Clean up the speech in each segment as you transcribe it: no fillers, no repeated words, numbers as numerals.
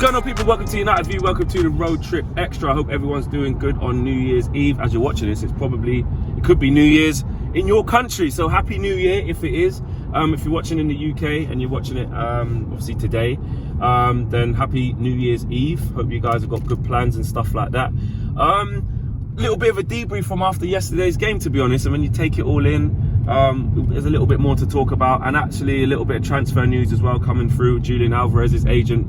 going on, people? Welcome to United View. Welcome to the Road Trip Extra. I hope everyone's doing good on New Year's Eve. As you're watching this, it could be New Year's in your country. So happy New Year if it is. If you're watching in the UK and you're watching it obviously today, then happy New Year's Eve. Hope you guys have got good plans and stuff like that. Little bit of a debrief from after yesterday's game, to be honest. And when you take it all in, there's a little bit more to talk about, and actually a little bit of transfer news as well coming through. Julian Alverez's agent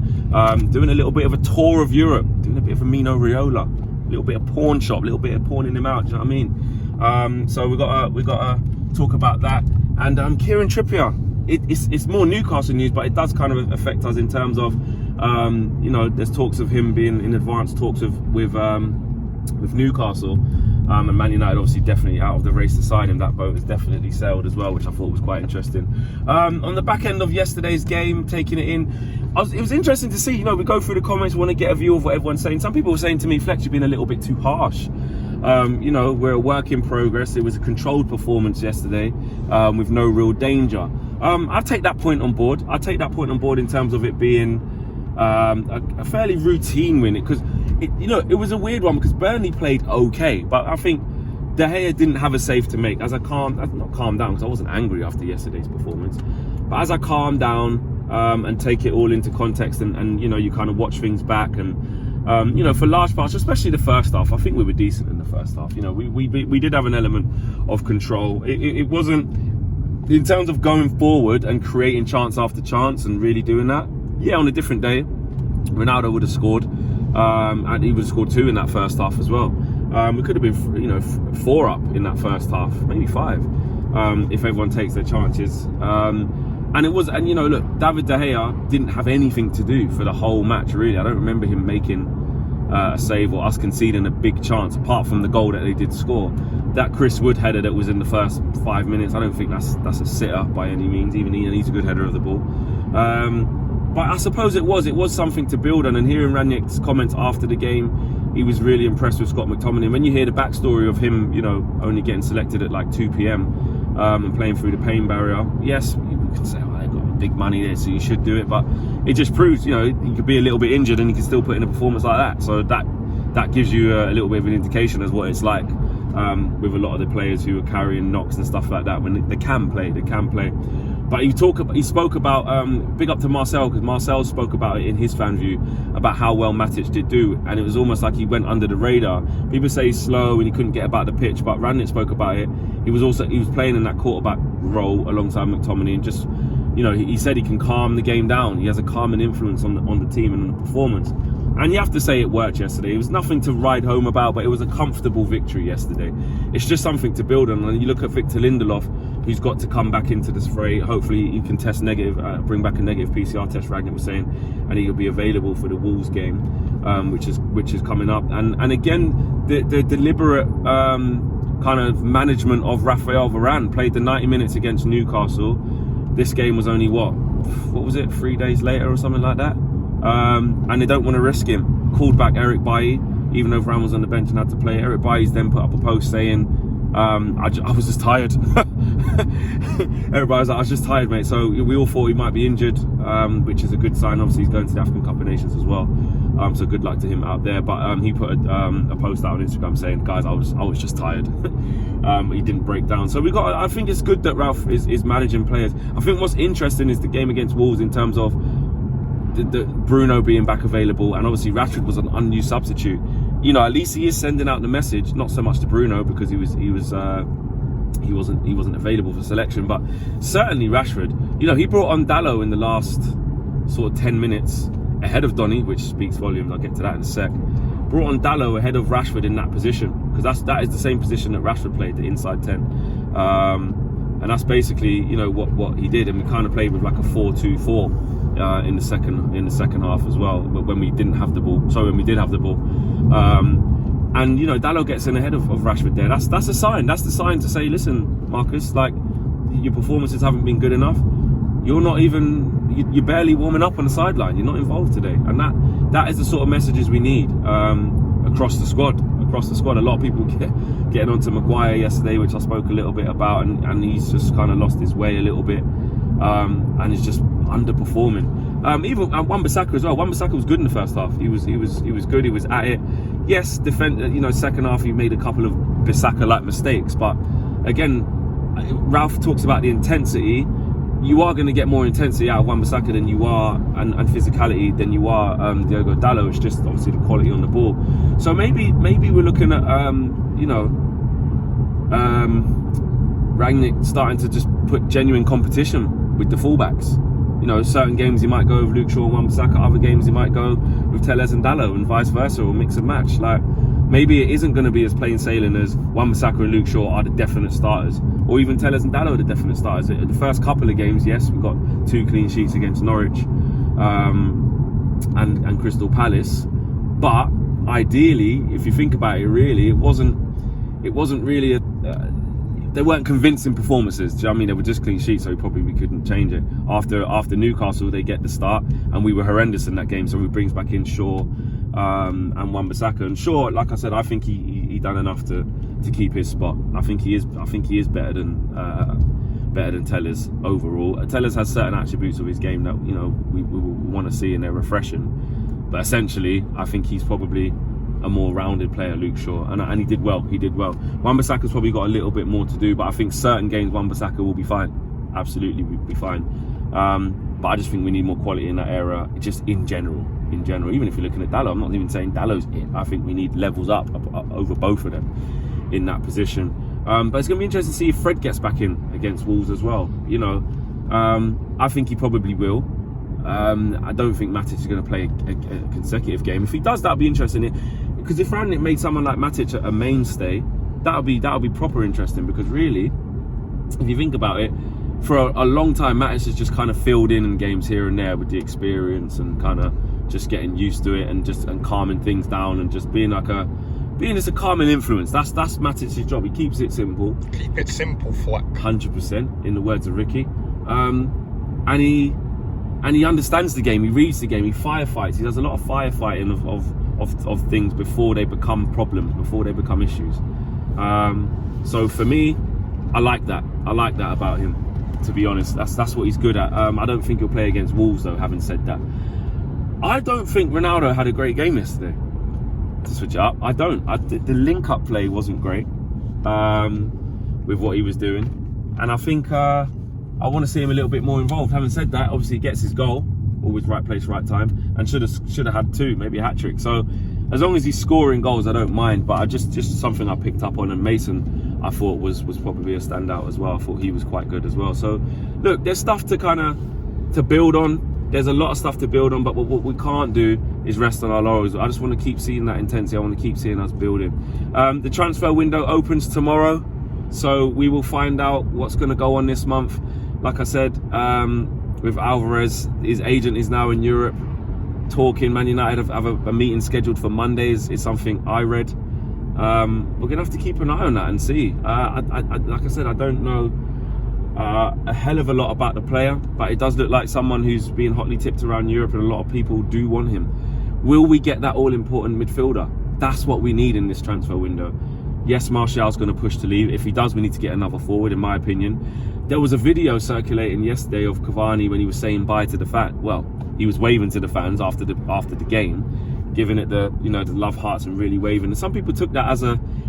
doing a little bit of a tour of Europe, doing a bit of a Mino Raiola, a little bit of pawn shop, a little bit of pawning him out. Do you know what I mean? So we got to talk about that, and Kieran Trippier. It's more Newcastle news, but it does kind of affect us in terms of you know, there's talks of him being in advanced talks with Newcastle. And Man United obviously definitely out of the race to sign him. That boat has definitely sailed as well, which I thought was quite interesting. On the back end of yesterday's game, taking it in, it was interesting to see, you know, we go through the comments, we want to get a view of what everyone's saying. Some people were saying to me, Flex, you've been a little bit too harsh. You know, we're a work in progress. It was a controlled performance yesterday with no real danger. I take that point on board. I take that point on board in terms of it being a fairly routine win, because you know, it was a weird one because Burnley played okay, but I think De Gea didn't have a save to make. As I not calmed down, because I wasn't angry after yesterday's performance, but as I calmed down and take it all into context, and you know, you kind of watch things back, and you know, for large parts, especially the first half, I think we were decent in the first half. You know, we did have an element of control. It wasn't, in terms of going forward and creating chance after chance and really doing that. Yeah, on a different day, Ronaldo would have scored, and he would have scored 2 in that first half as well. We could have been, you know, 4 up in that first half, maybe 5, if everyone takes their chances. And you know, look, David De Gea didn't have anything to do for the whole match, really. I don't remember him making a save or us conceding a big chance, apart from the goal that they did score. That Chris Wood header that was in the first 5 minutes, I don't think that's a sitter by any means. Even he's a good header of the ball. But I suppose it was something to build on. And hearing Rangnick's comments after the game, he was really impressed with Scott McTominay. When you hear the backstory of him, you know, only getting selected at like 2 p.m. And playing through the pain barrier, yes, you can say, oh, they've got big money there, so you should do it. But it just proves, you know, you could be a little bit injured and you can still put in a performance like that. So that gives you a little bit of an indication as what it's like with a lot of the players who are carrying knocks and stuff like that. When they can play. But he spoke about, big up to Marcel, because Marcel spoke about it in his fan view, about how well Matic did do, and it was almost like he went under the radar. People say he's slow and he couldn't get about the pitch, but Rangnick spoke about it. He was playing in that quarterback role alongside McTominay, and just, you know, he said he can calm the game down. He has a calming influence on the team and on the performance. And you have to say it worked yesterday. It was nothing to write home about, but it was a comfortable victory yesterday. It's just something to build on. And you look at Victor Lindelof, who's got to come back into this fray. Hopefully he can test negative, bring back a negative PCR test, Rangnick was saying, and he'll be available for the Wolves game, which is coming up. And again, the deliberate kind of management of Raphael Varane. Played the 90 minutes against Newcastle. This game was only what was it, 3 days later or something like that. And they don't want to risk him. Called back Eric Bailly, even though Varane was on the bench and had to play. Eric Bailly's then put up a post saying, I was just tired. Everybody's like, I was just tired, mate. So we all thought he might be injured, which is a good sign. Obviously, he's going to the African Cup of Nations as well. So good luck to him out there. But he put a post out on Instagram saying, guys, I was just tired. He didn't break down. So I think it's good that Ralph is managing players. I think what's interesting is the game against Wolves in terms of the Bruno being back available, and obviously Rashford was an unused substitute. You know, at least he is sending out the message, not so much to Bruno because he wasn't available for selection, but certainly Rashford. You know, he brought on Dalot in the last sort of 10 minutes ahead of Donny, which speaks volumes. I'll get to that in a sec. Brought on Dalot ahead of Rashford in that position, because that is the same position that Rashford played, the inside 10. And that's basically, you know, what he did. And we kind of played with like a 4-2-4 in the second half as well, when we didn't have the ball. Sorry, when we did have the ball. And you know, Dalot gets in ahead of Rashford there. That's a sign. That's the sign to say, listen, Marcus, like, your performances haven't been good enough. You're barely warming up on the sideline. You're not involved today. And that is the sort of messages we need across the squad. A lot of people getting onto Maguire yesterday, which I spoke a little bit about, and he's just kind of lost his way a little bit, and is just underperforming. Even Wan-Bissaka as well. Wan-Bissaka was good in the first half. He was good. He was at it. Yes, second half he made a couple of Bissaka-like mistakes, but again, Ralph talks about the intensity. You are going to get more intensity out of Wan-Bissaka than you are, and physicality than you are Diogo Dalot. It's just obviously the quality on the ball. So maybe we're looking at Rangnick starting to just put genuine competition with the fullbacks. Certain games he might go with Luke Shaw and Wan-Bissaka, other games he might go with Telles and Dalot, and vice versa, or mix and match. Like, maybe it isn't going to be as plain sailing as Wan-Bissaka and Luke Shaw are the definite starters, or even Telles and Dalot are the definite starters. The first couple of games, yes, we got 2 clean sheets against Norwich and Crystal Palace, but ideally, if you think about it, really, it wasn't really they weren't convincing performances. Do you know what I mean? They were just clean sheets, so we couldn't change it. After Newcastle, they get the start, and we were horrendous in that game. So he brings back in Shaw and Wan-Bissaka. And Shaw, like I said, I think he done enough to keep his spot. I think he is better than Telles overall. Telles has certain attributes of his game that we want to see, and they're refreshing. But essentially, I think he's probably a more rounded player, Luke Shaw, and he did well. Wan-Bissaka's probably got a little bit more to do, but I think certain games Wan-Bissaka will be fine. Absolutely will be fine. But I just think we need more quality in that area, just in general. Even if you're looking at Dalot, I'm not even saying Dalot's it. I think we need levels up over both of them in that position. But it's going to be interesting to see if Fred gets back in against Wolves as well. I think he probably will. I don't think Matic is going to play a consecutive game. If he does, that'll be interesting. Because if Rangnick made someone like Matic a mainstay, that'll be proper interesting. Because really, if you think about it, for a long time, Matic has just kind of filled in games here and there with the experience and kind of just getting used to it and calming things down and just being just a calming influence. That's Matic's job. He keeps it simple. Keep it simple, Flack. 100%, in the words of Ricky. And he understands the game. He reads the game. He firefights. He does a lot of firefighting of things before they become problems, before they become issues. So for me, I like that. About him, to be honest. That's what he's good at. I don't think he'll play against Wolves, though, having said that. I don't think Ronaldo had a great game yesterday, to switch it up. I don't. The link-up play wasn't great with what he was doing. And I think I want to see him a little bit more involved. Having said that, obviously he gets his goal, always right place, right time, and should have had 2, maybe a hat-trick. So as long as he's scoring goals, I don't mind. But I just something I picked up on. And Mason, I thought was probably a standout as well. I thought he was quite good as well. So look, there's stuff to build on. There's a lot of stuff to build on, but what we can't do is rest on our laurels. I just want to keep seeing that intensity. I want to keep seeing us building. The transfer window opens tomorrow, so we will find out what's going to go on this month. Like I said, with Alverez, his agent is now in Europe talking. Man United have a meeting scheduled for Mondays. It's something I read. We're going to have to keep an eye on that and see. Like I said, I don't know a hell of a lot about the player, but it does look like someone who's being hotly tipped around Europe, and a lot of people do want him. Will we get that all-important midfielder? That's what we need in this transfer window. Yes, Martial's going to push to leave. If he does, we need to get another forward, in my opinion. There was a video circulating yesterday of Cavani when he was saying bye to the fans. Well, he was waving to the fans after the game, giving it the love hearts and really waving. And some people took that as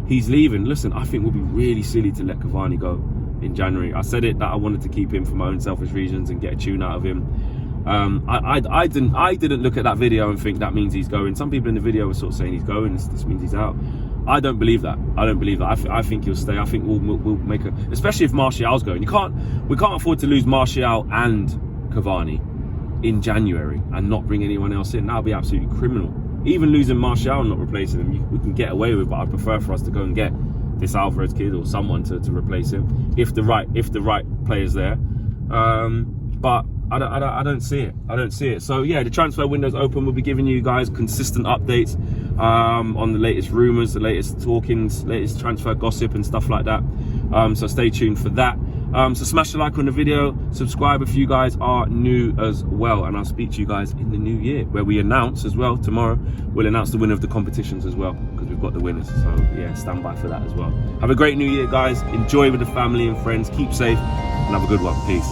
he's leaving. Listen, I think we'll be really silly to let Cavani go in January. I said it that I wanted to keep him for my own selfish reasons and get a tune out of him. I didn't look at that video and think that means he's going. Some people in the video were sort of saying he's going. This means he's out. I don't believe that. I think he'll stay. I think we'll make especially if Martial's going. We can't afford to lose Martial and Cavani in January and not bring anyone else in. That would be absolutely criminal. Even losing Martial and not replacing him, we can get away with, but I prefer for us to go and get this Alverez kid or someone to replace him if the right player's there. But I don't see it. So yeah, the transfer window's open. We'll be giving you guys consistent updates on the latest rumours, the latest talkings, latest transfer gossip and stuff like that. So stay tuned for that. So smash the like on the video, subscribe if you guys are new as well, and I'll speak to you guys in the new year, where we announce as well, tomorrow we'll announce the winner of the competitions as well, because we've got the winners. So yeah, stand by for that as well. Have a great new year, guys. Enjoy with the family and friends, keep safe, and have a good one. Peace.